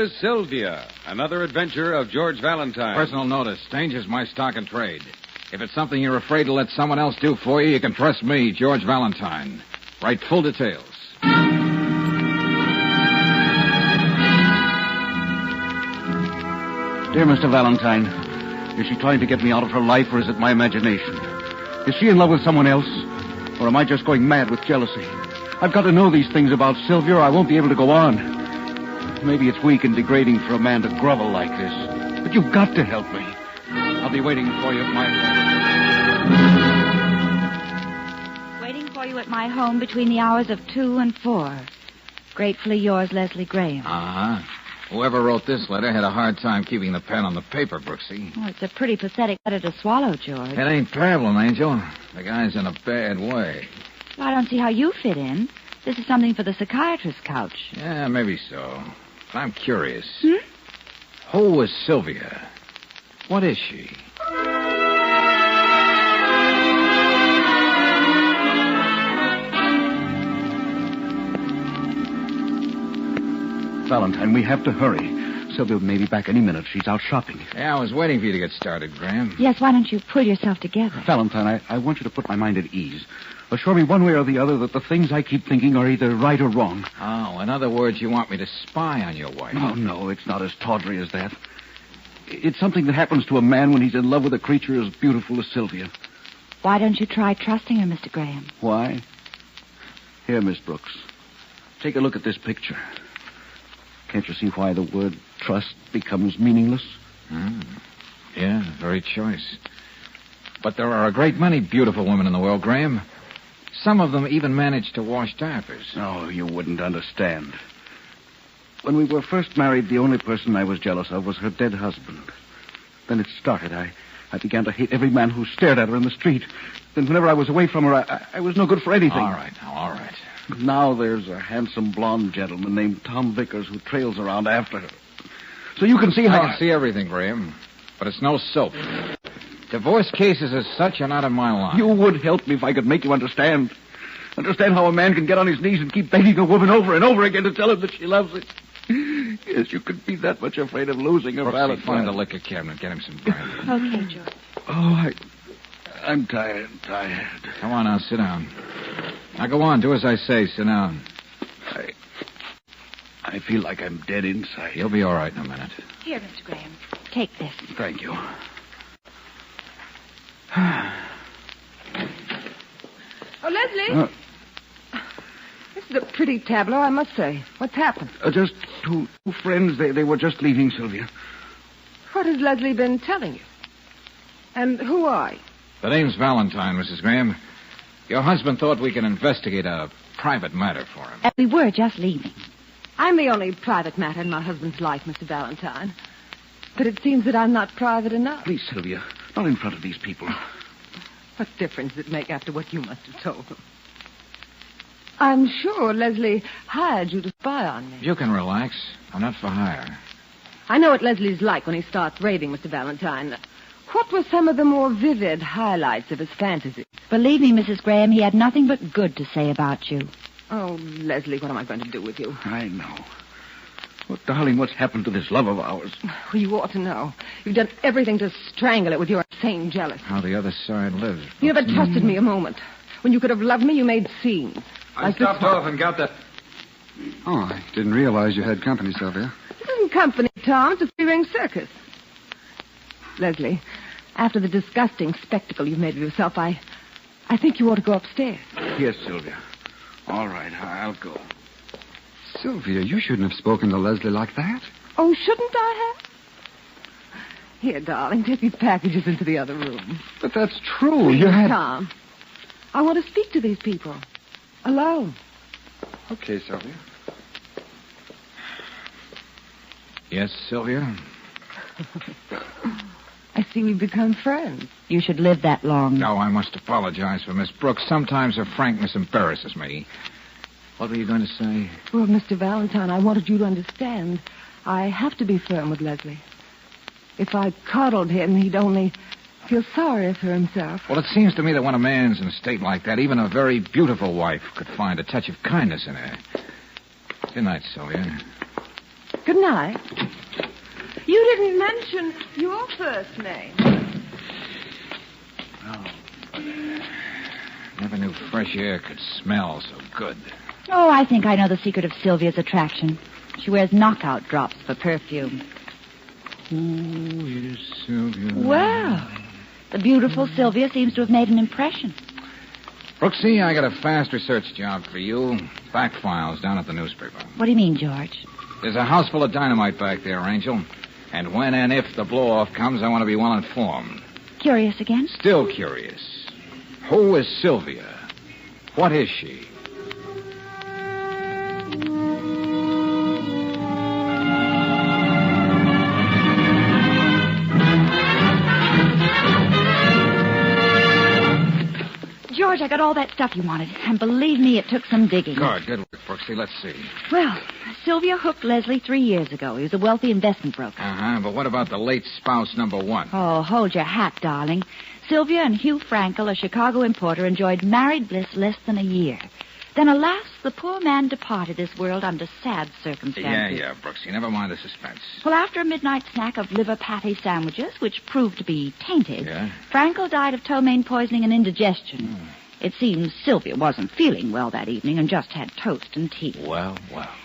is Sylvia, another adventure of George Valentine. Personal notice. Danger's my stock and trade. If it's something you're afraid to let someone else do for you, you can trust me, George Valentine. Write full details. Dear Mr. Valentine, is she trying to get me out of her life, or is it my imagination? Is she in love with someone else, or am I just going mad with jealousy? I've got to know these things about Sylvia, or I won't be able to go on. Maybe it's weak and degrading for a man to grovel like this, but you've got to help me. I'll be waiting for you at my home. Waiting for you at my home between the hours of 2 and 4. Gratefully yours, Leslie Graham. Uh-huh. Whoever wrote this letter had a hard time keeping the pen on the paper, Brooksy. Oh, it's a pretty pathetic letter to swallow, George. It ain't pablum, Angel. The guy's in a bad way. Well, I don't see how you fit in. This is something for the psychiatrist's couch. Yeah, maybe so. But I'm curious. Hmm? Who is Sylvia? What is she? Valentine, we have to hurry. Sylvia may be back any minute. She's out shopping. Yeah, I was waiting for you to get started, Graham. Yes, why don't you pull yourself together? Valentine, I want you to put my mind at ease. Assure me one way or the other that the things I keep thinking are either right or wrong. Oh, in other words, you want me to spy on your wife? Oh, no, it's not as tawdry as that. It's something that happens to a man when he's in love with a creature as beautiful as Sylvia. Why don't you try trusting her, Mr. Graham? Why? Here, Miss Brooks. Take a look at this picture. Can't you see why the word trust becomes meaningless? Yeah, very choice. But there are a great many beautiful women in the world, Graham. Some of them even manage to wash diapers. Oh, you wouldn't understand. When we were first married, the only person I was jealous of was her dead husband. Then it started. I began to hate every man who stared at her in the street. Then whenever I was away from her, I was no good for anything. All right. Now there's a handsome blonde gentleman named Tom Vickers who trails around after her. So you can see how... I can see everything, Graham. But it's no soap. Divorce cases as such are not in my line. You would help me if I could make you understand. Understand how a man can get on his knees and keep begging a woman over and over again to tell her that she loves it. Yes, you could be that much afraid of losing her, Valentine. Find the liquor cabinet. Get him some brandy. Okay, George. Oh, I'm tired. Come on now, sit down. Now go on, do as I say, sit down. I feel like I'm dead inside. You'll be all right in a minute. Here, Mr. Graham. Take this. Thank you. Oh, Leslie. This is a pretty tableau, I must say. What's happened? Just two friends. They were just leaving Sylvia. What has Leslie been telling you? And who are you? The name's Valentine, Mrs. Graham. Your husband thought we could investigate a private matter for him. And we were just leaving. I'm the only private matter in my husband's life, Mr. Valentine. But it seems that I'm not private enough. Please, Sylvia, not in front of these people. What difference does it make after what you must have told them? I'm sure Leslie hired you to spy on me. You can relax. I'm not for hire. I know what Leslie's like when he starts raving, Mr. Valentine. What were some of the more vivid highlights of his fantasies? Believe me, Mrs. Graham, he had nothing but good to say about you. Oh, Leslie, what am I going to do with you? I know. Well, darling, what's happened to this love of ours? Well, you ought to know. You've done everything to strangle it with your insane jealousy. How the other side lives. You never trusted me a moment. When you could have loved me, you made scenes. I stopped off and got that. Oh, I didn't realize you had company, Sylvia. This isn't company, Tom. It's a three-ring circus. Leslie, after the disgusting spectacle you've made of yourself, I think you ought to go upstairs. Yes, Sylvia. All right, I'll go. Sylvia, you shouldn't have spoken to Leslie like that. Oh, shouldn't I have? Here, darling, take these packages into the other room. But that's true. Please, You had... Tom. I want to speak to these people. Alone. Okay, Sylvia. Yes, Sylvia? I see we've become friends. You should live that long. No, I must apologize for Miss Brooks. Sometimes her frankness embarrasses me. What were you going to say? Well, Mr. Valentine, I wanted you to understand. I have to be firm with Leslie. If I coddled him, he'd only feel sorry for himself. Well, it seems to me that when a man's in a state like that, even a very beautiful wife could find a touch of kindness in her. Good night, Sylvia. Good night. You didn't mention your first name. Oh, but never knew fresh air could smell so good. Oh, I think I know the secret of Sylvia's attraction. She wears knockout drops for perfume. Who is Sylvia? Well, the beautiful Sylvia seems to have made an impression. Brooksy, I got a fast research job for you. Back files down at the newspaper. What do you mean, George? There's a house full of dynamite back there, Angel. And when and if the blow-off comes, I want to be well informed. Curious again? Still curious. Who is Sylvia? What is she? George, I got all that stuff you wanted. And believe me, it took some digging. Good work, Brooksy. Let's see. Well, Sylvia hooked Leslie 3 years ago. He was a wealthy investment broker. Uh-huh, but what about the late spouse number one? Oh, hold your hat, darling. Sylvia and Hugh Frankel, a Chicago importer, enjoyed married bliss less than a year. Then, alas, the poor man departed this world under sad circumstances. Yeah, Brooksy. Never mind the suspense. Well, after a midnight snack of liver patty sandwiches, which proved to be tainted, Yeah? Frankel died of ptomaine poisoning and indigestion. It seems Sylvia wasn't feeling well that evening and just had toast and tea. Well.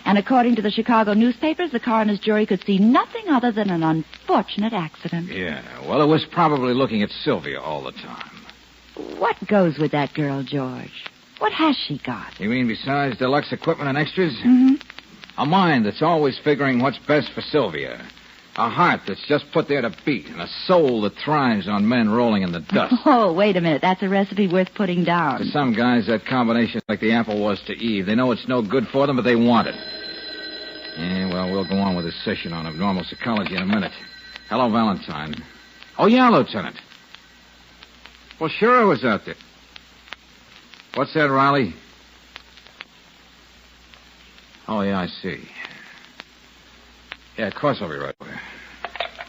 And according to the Chicago newspapers, the coroner's jury could see nothing other than an unfortunate accident. Yeah, well, it was probably looking at Sylvia all the time. What goes with that girl, George? What has she got? You mean besides deluxe equipment and extras? Mm-hmm. A mind that's always figuring what's best for Sylvia. A heart that's just put there to beat, and a soul that thrives on men rolling in the dust. Oh, wait a minute. That's a recipe worth putting down. To some guys, that combination's like the apple was to Eve. They know it's no good for them, but they want it. Yeah, well, we'll go on with this session on abnormal psychology in a minute. Hello, Valentine. Oh, yeah, Lieutenant. Well, sure I was out there. What's that, Riley? Oh, yeah, I see. Yeah, of course I'll be right over.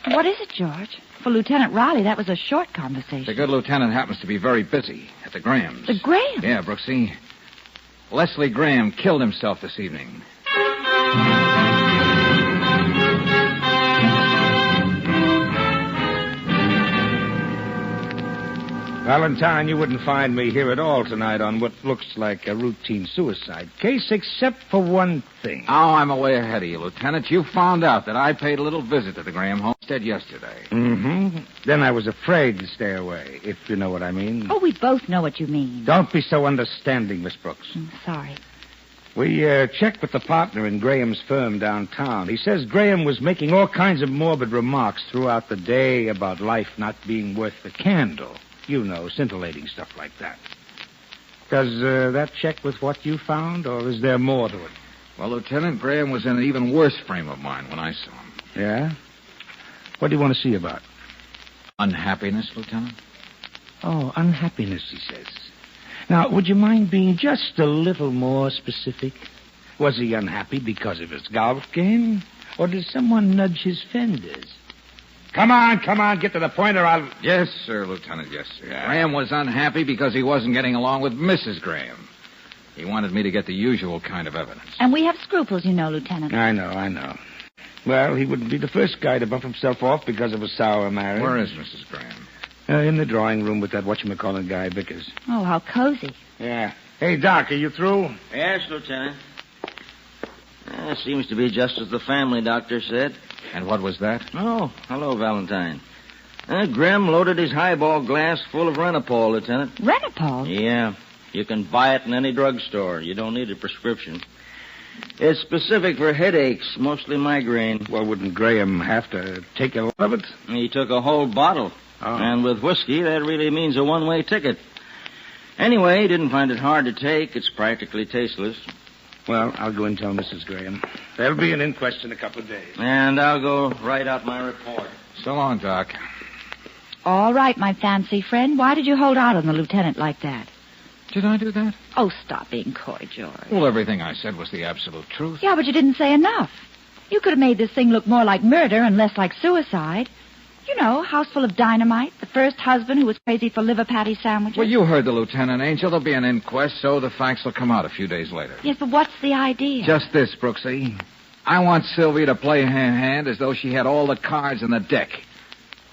What is it, George? For Lieutenant Riley, that was a short conversation. The good lieutenant happens to be very busy at the Grahams. The Grahams? Yeah, Brooksy. Leslie Graham killed himself this evening. Valentine, you wouldn't find me here at all tonight on what looks like a routine suicide case, except for one thing. Oh, I'm way ahead of you, Lieutenant. You found out that I paid a little visit to the Graham homestead yesterday. Mm-hmm. Then I was afraid to stay away, if you know what I mean. Oh, we both know what you mean. Don't be so understanding, Miss Brooks. Sorry. We checked with the partner in Graham's firm downtown. He says Graham was making all kinds of morbid remarks throughout the day about life not being worth the candle. You know, scintillating stuff like that. Does that check with what you found, or is there more to it? Well, Lieutenant, Graham was in an even worse frame of mind when I saw him. Yeah? What do you want to see about? Unhappiness, Lieutenant? Oh, unhappiness, he says. Now, would you mind being just a little more specific? Was he unhappy because of his golf game? Or did someone nudge his fenders? Come on, get to the point or I'll... Yes, sir, Lieutenant, yes, sir. Yeah. Graham was unhappy because he wasn't getting along with Mrs. Graham. He wanted me to get the usual kind of evidence. And we have scruples, you know, Lieutenant. I know. Well, he wouldn't be the first guy to bump himself off because of a sour marriage. Where is Mrs. Graham? In the drawing room with that whatchamacallit guy, Vickers. Oh, how cozy. Yeah. Hey, Doc, are you through? Yes, Lieutenant. Seems to be just as the family doctor said. And what was that? Oh, hello, Valentine. Graham loaded his highball glass full of Renapol, Lieutenant. Renapol? Yeah. You can buy it in any drugstore. You don't need a prescription. It's specific for headaches, mostly migraine. Well, wouldn't Graham have to take a lot of it? He took a whole bottle. Oh. And with whiskey, that really means a one-way ticket. Anyway, he didn't find it hard to take. It's practically tasteless. Well, I'll go and tell Mrs. Graham. There'll be an inquest in a couple of days. And I'll go write out my report. So long, Doc. All right, my fancy friend. Why did you hold out on the lieutenant like that? Did I do that? Oh, stop being coy, George. Well, everything I said was the absolute truth. Yeah, but you didn't say enough. You could have made this thing look more like murder and less like suicide. You know, house full of dynamite, the first husband who was crazy for liver patty sandwiches. Well, you heard the lieutenant, Angel. There'll be an inquest, so the facts will come out a few days later. Yes, but what's the idea? Just this, Brooksy. I want Sylvia to play her hand as though she had all the cards in the deck.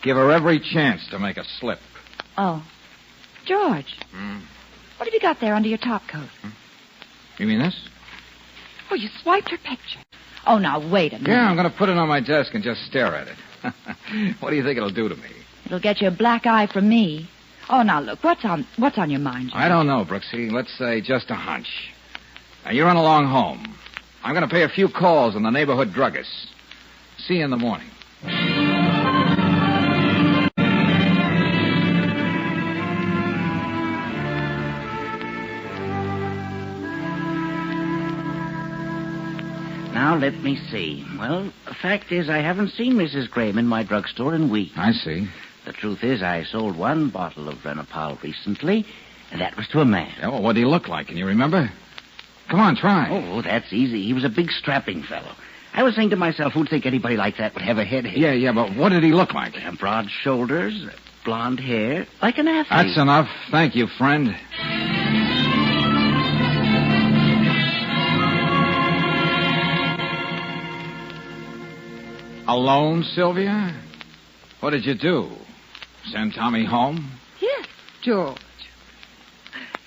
Give her every chance to make a slip. Oh. George. What have you got there under your top coat? You mean this? Oh, you swiped her picture. Oh, now, wait a minute. Yeah, I'm going to put it on my desk and just stare at it. What do you think it'll do to me? It'll get you a black eye from me. Oh, now, look, what's on your mind, George? I don't know, Brooksy. Let's say just a hunch. Now, you run along home. I'm going to pay a few calls on the neighborhood druggists. See you in the morning. Now, let me see. Well, the fact is I haven't seen Mrs. Graham in my drugstore in weeks. I see. The truth is I sold one bottle of Renopal recently, and that was to a man. Yeah, well, what did he look like? Can you remember? Come on, try. Oh, that's easy. He was a big, strapping fellow. I was saying to myself, who'd think anybody like that would have a headache? Yeah, but what did he look like? Broad shoulders, blonde hair, like an athlete. That's enough. Thank you, friend. Alone, Sylvia? What did you do? Send Tommy home? Yes, George.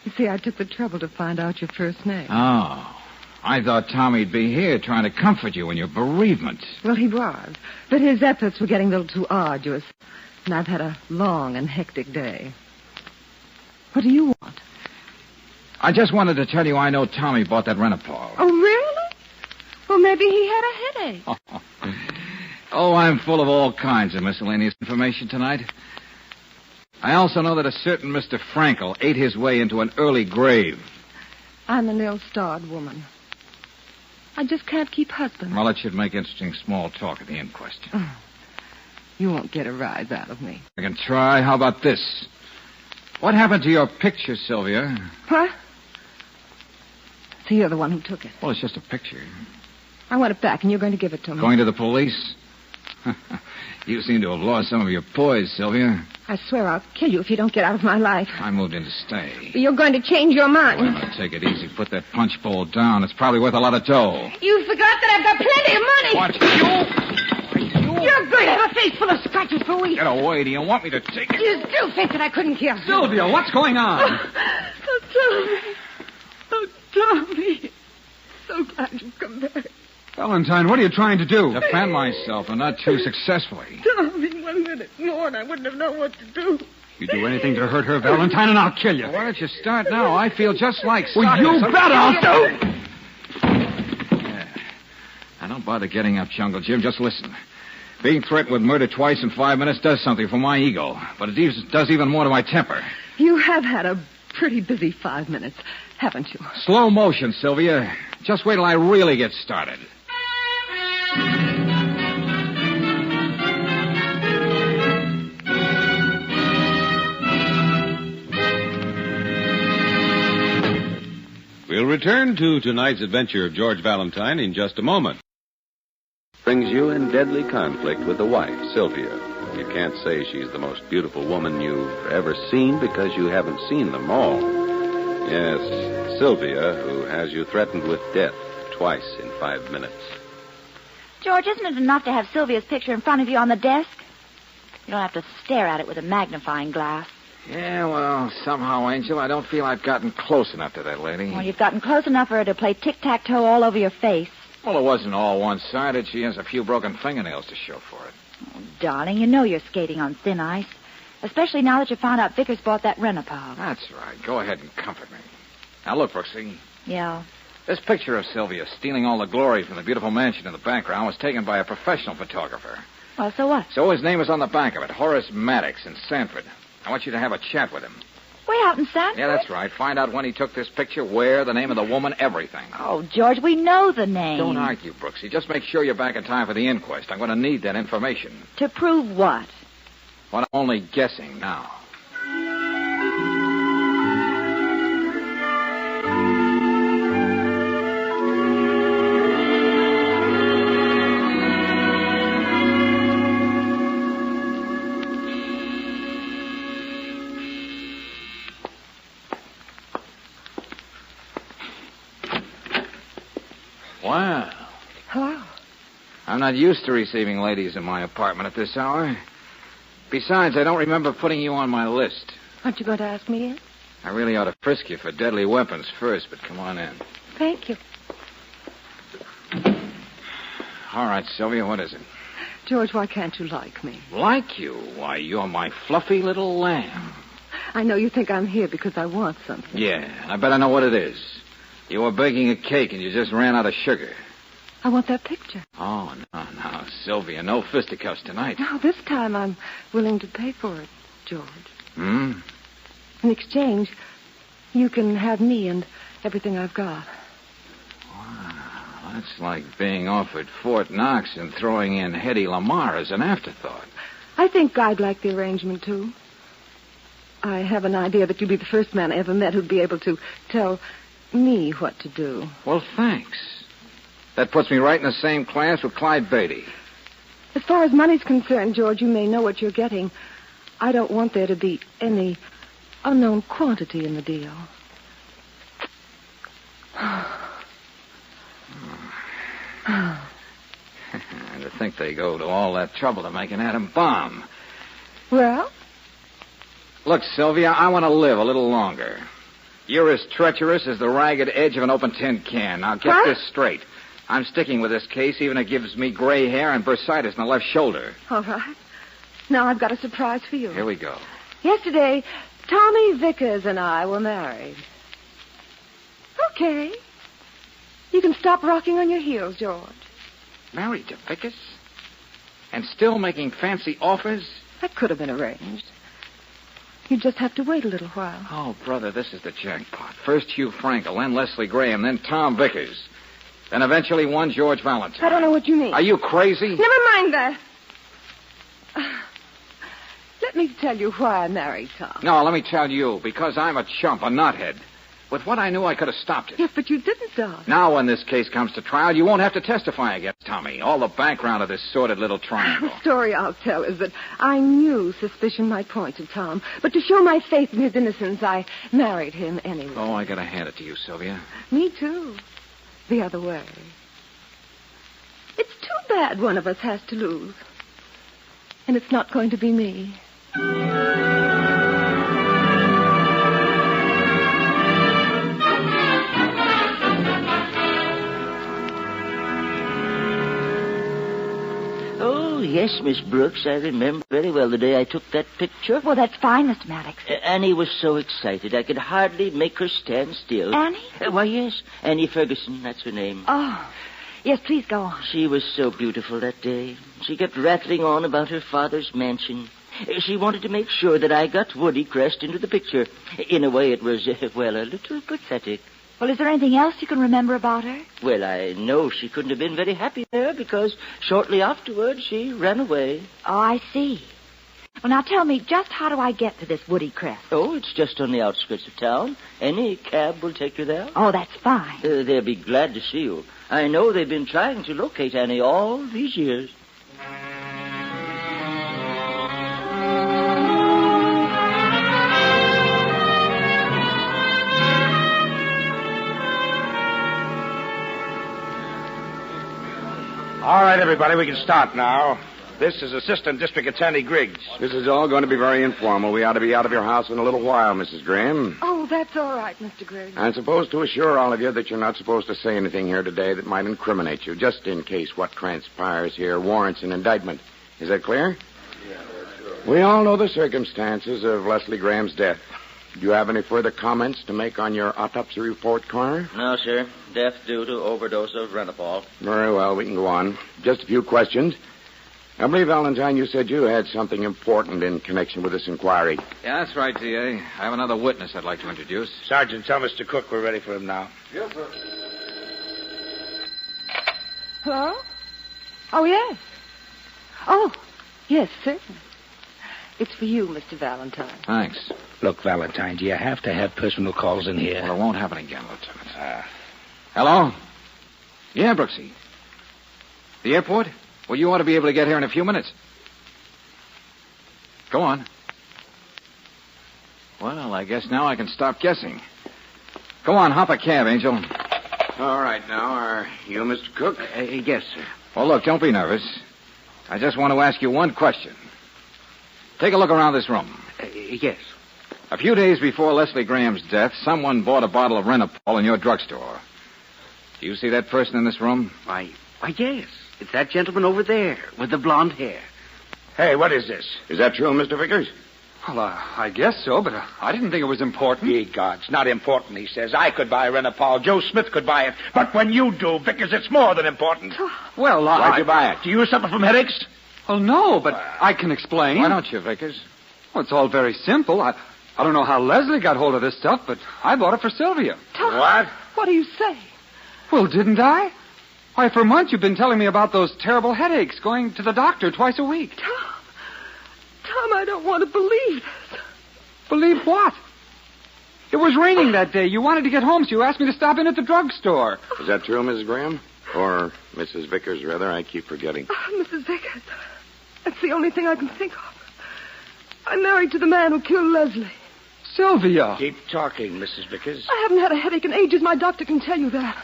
You see, I took the trouble to find out your first name. Oh. I thought Tommy'd be here trying to comfort you in your bereavement. Well, he was. But his efforts were getting a little too arduous. And I've had a long and hectic day. What do you want? I just wanted to tell you I know Tommy bought that Renopal. Oh, really? Well, maybe he had a headache. Oh, I'm full of all kinds of miscellaneous information tonight. I also know that a certain Mr. Frankel ate his way into an early grave. I'm an ill-starred woman. I just can't keep husband. Well, it should make interesting small talk at the inquest. You won't get a rise out of me. I can try. How about this? What happened to your picture, Sylvia? What? So you're the one who took it. Well, it's just a picture. I want it back, and you're going to give it to me. Going to the police? You seem to have lost some of your poise, Sylvia. I swear I'll kill you if you don't get out of my life. I moved in to stay. You're going to change your mind. Well, now, take it easy. Put that punch bowl down. It's probably worth a lot of dough. You forgot that I've got plenty of money. What? You? You're going to have a face full of scratches for weeks. Get away. Do you want me to take it? You still think that I couldn't kill. Sylvia, what's going on? Oh, Tommy. So glad you've come back. Valentine, what are you trying to do? Defend myself, and not too successfully. Tommy, 1 minute more, and I wouldn't have known what to do. You do anything to hurt her, Valentine, and I'll kill you. Well, why don't you start now? I feel just like Well, starting. you bet I'll do. Yeah. Now, don't bother getting up, Jungle Jim. Just listen. Being threatened with murder twice in 5 minutes does something for my ego, but it does even more to my temper. You have had a pretty busy 5 minutes, haven't you? Slow motion, Sylvia. Just wait till I really get started. We'll return to tonight's adventure of George Valentine in just a moment. Brings you in deadly conflict with the wife, Sylvia. You can't say she's the most beautiful woman you've ever seen because you haven't seen them all. Yes, Sylvia, who has you threatened with death twice in 5 minutes. George, isn't it enough to have Sylvia's picture in front of you on the desk? You don't have to stare at it with a magnifying glass. Yeah, well, somehow, Angel, I don't feel I've gotten close enough to that lady. Well, you've gotten close enough for her to play tic-tac-toe all over your face. Well, it wasn't all one-sided. She has a few broken fingernails to show for it. Oh, darling, you know you're skating on thin ice. Especially now that you found out Vickers bought that Renopal. That's right. Go ahead and comfort me. Now, look, Brooksy. Yeah. This picture of Sylvia stealing all the glory from the beautiful mansion in the background was taken by a professional photographer. Well, so what? So his name is on the back of it, Horace Maddox in Sanford. I want you to have a chat with him. Way out in Sanford? Yeah, that's right. Find out when he took this picture, where, the name of the woman, everything. Oh, George, we know the name. Don't argue, Brooksy. Just make sure you're back in time for the inquest. I'm going to need that information. To prove what? Well, I'm only guessing now. Wow. Hello. I'm not used to receiving ladies in my apartment at this hour. Besides, I don't remember putting you on my list. Aren't you going to ask me in? I really ought to frisk you for deadly weapons first, but come on in. Thank you. All right, Sylvia, what is it? George, why can't you like me? Like you? Why, you're my fluffy little lamb. I know you think I'm here because I want something. Yeah, I bet I know what it is. You were baking a cake and you just ran out of sugar. I want that picture. Oh, no, Sylvia, no fisticuffs tonight. No, this time I'm willing to pay for it, George. Hmm? In exchange, you can have me and everything I've got. Wow, that's like being offered Fort Knox and throwing in Hedy Lamarr as an afterthought. I think I'd like the arrangement, too. I have an idea that you'd be the first man I ever met who'd be able to tell me what to do. Well, thanks. That puts me right in the same class with Clyde Beatty. As far as money's concerned, George, you may know what you're getting. I don't want there to be any unknown quantity in the deal. And to think they go to all that trouble to make an atom bomb. Well? Look, Sylvia, I want to live a little longer. You're as treacherous as the ragged edge of an open tin can. Now, get this straight. I'm sticking with this case, even if it gives me gray hair and bursitis in the left shoulder. All right. Now I've got a surprise for you. Here we go. Yesterday, Tommy Vickers and I were married. Okay. You can stop rocking on your heels, George. Married to Vickers? And still making fancy offers? That could have been arranged. You just have to wait a little while. Oh, brother, this is the jackpot. First Hugh Frankel, then Leslie Graham, then Tom Vickers. Then eventually one George Valentine. I don't know what you mean. Are you crazy? Never mind that. Let me tell you why I married Tom. No, let me tell you. Because I'm a chump, a knothead. With what I knew, I could have stopped it. Yes, but you didn't, Don. Now, when this case comes to trial, you won't have to testify against Tommy. All the background of this sordid little triangle. The story I'll tell is that I knew suspicion might point to Tom. But to show my faith in his innocence, I married him anyway. Oh, I gotta hand it to you, Sylvia. Me too. The other way. It's too bad one of us has to lose. And it's not going to be me. Oh, yes, Miss Brooks. I remember very well the day I took that picture. Well, that's fine, Mr. Maddox. Annie was so excited I could hardly make her stand still. Annie? Why, yes. Annie Ferguson, that's her name. Oh, yes, please go on. She was so beautiful that day. She kept rattling on about her father's mansion. She wanted to make sure that I got Woody Crest into the picture. In a way, it was, well, a little pathetic. Well, is there anything else you can remember about her? Well, I know she couldn't have been very happy there because shortly afterwards she ran away. Oh, I see. Well, now tell me, just how do I get to this Woody Crest? Oh, it's just on the outskirts of town. Any cab will take you there. Oh, that's fine. They'll be glad to see you. I know they've been trying to locate Annie all these years. All right, everybody, we can start now. This is Assistant District Attorney Griggs. This is all going to be very informal. We ought to be out of your house in a little while, Mrs. Graham. Oh, that's all right, Mr. Griggs. I'm supposed to assure all of you that you're not supposed to say anything here today that might incriminate you, just in case what transpires here warrants an indictment. Is that clear? Yeah, sure. We all know the circumstances of Leslie Graham's death. Do you have any further comments to make on your autopsy report, Coroner? No, sir. Death due to overdose of Renapol. Very well, we can go on. Just a few questions. I believe, Valentine, you said you had something important in connection with this inquiry. Yeah, that's right, D.A. I have another witness I'd like to introduce. Sergeant, tell Mr. Cook we're ready for him now. Yes, sir. Hello? Oh, yes. Oh, yes, certainly. It's for you, Mr. Valentine. Thanks. Look, Valentine, do you have to have personal calls in here? Well, it won't happen again, Lieutenant. Hello? Yeah, Brooksy. The airport? Well, you ought to be able to get here in a few minutes. Go on. Well, I guess now I can stop guessing. Go on, hop a cab, Angel. All right, now, are you Mr. Cook? Yes, sir. Well, look, don't be nervous. I just want to ask you one question. Take a look around this room. Yes. A few days before Leslie Graham's death, someone bought a bottle of Renapol in your drugstore. Do you see that person in this room? Why, yes. It's that gentleman over there with the blonde hair. Hey, what is this? Is that true, Mr. Vickers? Well, I guess so, but I didn't think it was important. Ye gods, not important, he says. I could buy Renapol. Joe Smith could buy it. But when you do, Vickers, it's more than important. Well, Why'd you buy it? Do you suffer from headaches? Well, no, but I can explain. Why don't you, Vickers? Well, it's all very simple. I don't know how Leslie got hold of this stuff, but I bought it for Sylvia. Tom, What? what do you say? Well, didn't I? Why, for months you've been telling me about those terrible headaches, going to the doctor twice a week. Tom, I don't want to believe this. Believe what? It was raining that day. You wanted to get home, so you asked me to stop in at the drugstore. Is that true, Mrs. Graham? Or Mrs. Vickers, rather? I keep forgetting. Mrs. Vickers, that's the only thing I can think of. I'm married to the man who killed Leslie. Sylvia. Keep talking, Mrs. Vickers. I haven't had a headache in ages. My doctor can tell you that.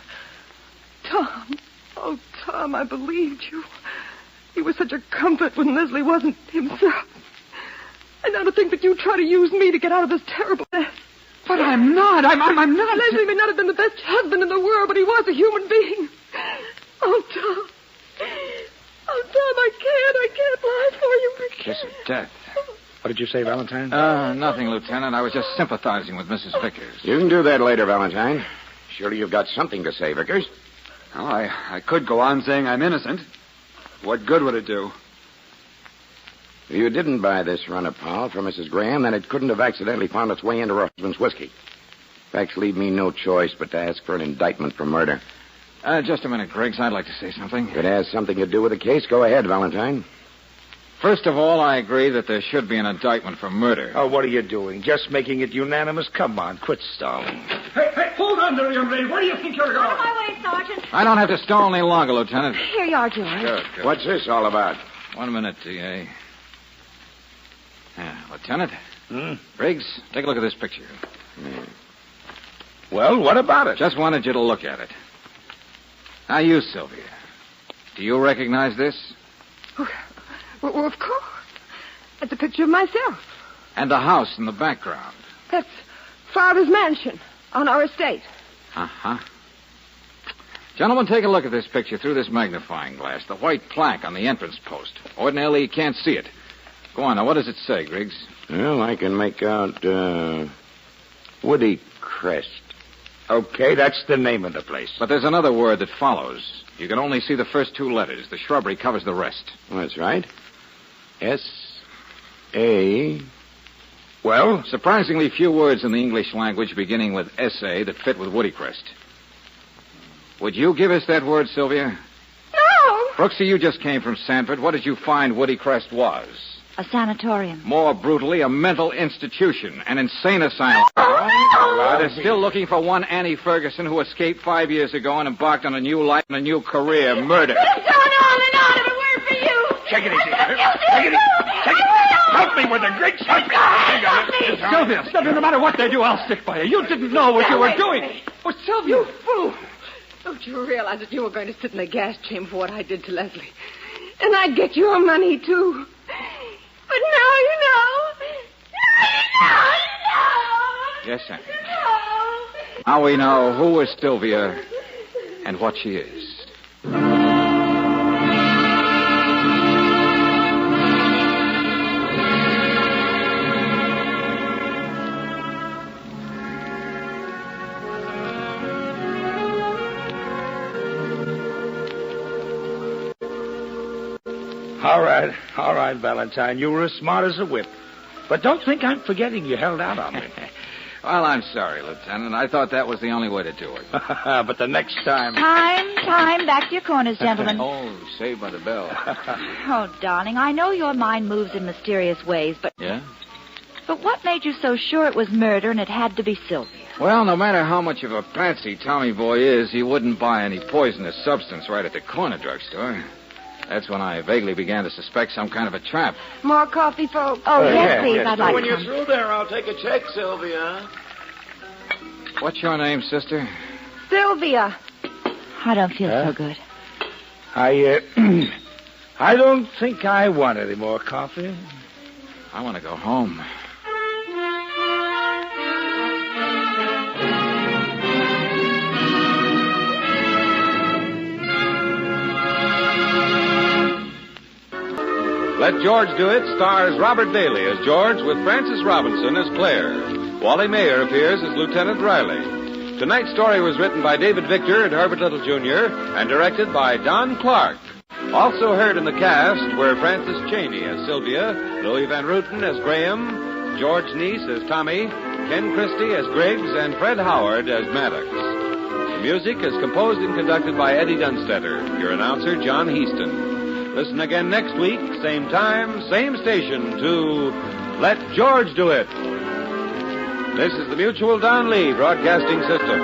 Tom. Oh, Tom, I believed you. You were such a comfort when Leslie wasn't himself. And now to think that you try to use me to get out of this terrible mess. But I'm not. I'm not. Leslie may not have been the best husband in the world, but he was a human being. Oh, Tom. Oh, Tom, I can't lie for you. Kiss of death. What did you say, Valentine? Nothing, Lieutenant. I was just sympathizing with Mrs. Vickers. You can do that later, Valentine. Surely you've got something to say, Vickers. Oh, I could go on saying I'm innocent. What good would it do? If you didn't buy this Renapol for Mrs. Graham, then it couldn't have accidentally found its way into her husband's whiskey. Facts leave me no choice but to ask for an indictment for murder. Just a minute, Griggs. I'd like to say something. If it has something to do with the case, go ahead, Valentine. First of all, I agree that there should be an indictment for murder. Oh, what are you doing? Just making it unanimous? Come on, quit stalling. Hey, hold on there, young lady. Where do you think you're going? My way, Sergeant. I don't have to stall any longer, Lieutenant. Here you are, George. Good. What's this all about? 1 minute, T.A. Lieutenant. Hmm? Briggs, take a look at this picture. Well, what about it? Just wanted you to look at it. Now, you, Sylvia. Do you recognize this? Well, of course. That's a picture of myself. And the house in the background. That's Father's mansion on our estate. Uh-huh. Gentlemen, take a look at this picture through this magnifying glass. The white plaque on the entrance post. Ordinarily, you can't see it. Go on, now, what does it say, Griggs? Well, I can make out, Woody Crest. Okay, that's the name of the place. But there's another word that follows. You can only see the first 2 letters. The shrubbery covers the rest. Well, that's right. S-A... Well? Surprisingly few words in the English language beginning with S-A that fit with Woody Crest. Would you give us that word, Sylvia? No! Brooksy, you just came from Sanford. What did you find Woody Crest was? A sanatorium. More brutally, a mental institution, an insane asylum. They're still looking for one Annie Ferguson who escaped 5 years ago and embarked on a new life and a new career, murder. It's going on and on, and a word for you. Take it easy. Take it easy. Take it. Help me with the Griggs. Help me. Sylvia, Sylvia, no matter what they do, I'll stick by you. You didn't know what you were doing. Oh, Sylvia. You fool! Don't you realize that you were going to sit in the gas chamber for what I did to Leslie? And I'd get your money, too. But now you know. Now you know. Yes, sir. Now we know who is Sylvia and what she is. All right, Valentine. You were as smart as a whip. But don't think I'm forgetting you held out on me. Well, I'm sorry, Lieutenant. I thought that was the only way to do it. But the next time... Time. Back to your corners, gentlemen. Oh, saved by the bell. Oh, darling, I know your mind moves in mysterious ways, but... Yeah? But what made you so sure it was murder and it had to be Sylvia? Well, no matter how much of a patsy Tommy Boy is, he wouldn't buy any poisonous substance right at the corner drugstore. That's when I vaguely began to suspect some kind of a trap. More coffee, folks? Oh, yes, please. I'd like When you're some. through there, I'll take a check, Sylvia. What's your name, sister? Sylvia. I don't feel so good. I don't think I want any more coffee. I want to go home. Let George Do It stars Robert Bailey as George with Frances Robinson as Claire. Wally Mayer appears as Lieutenant Riley. Tonight's story was written by David Victor and Herbert Little Jr. and directed by Don Clark. Also heard in the cast were Frances Cheney as Sylvia, Louis Van Ruten as Graham, George Neese as Tommy, Ken Christie as Griggs, and Fred Howard as Maddox. The music is composed and conducted by Eddie Dunstetter. Your announcer, John Heaston. Listen again next week, same time, same station, to Let George Do It. This is the Mutual Don Lee Broadcasting System.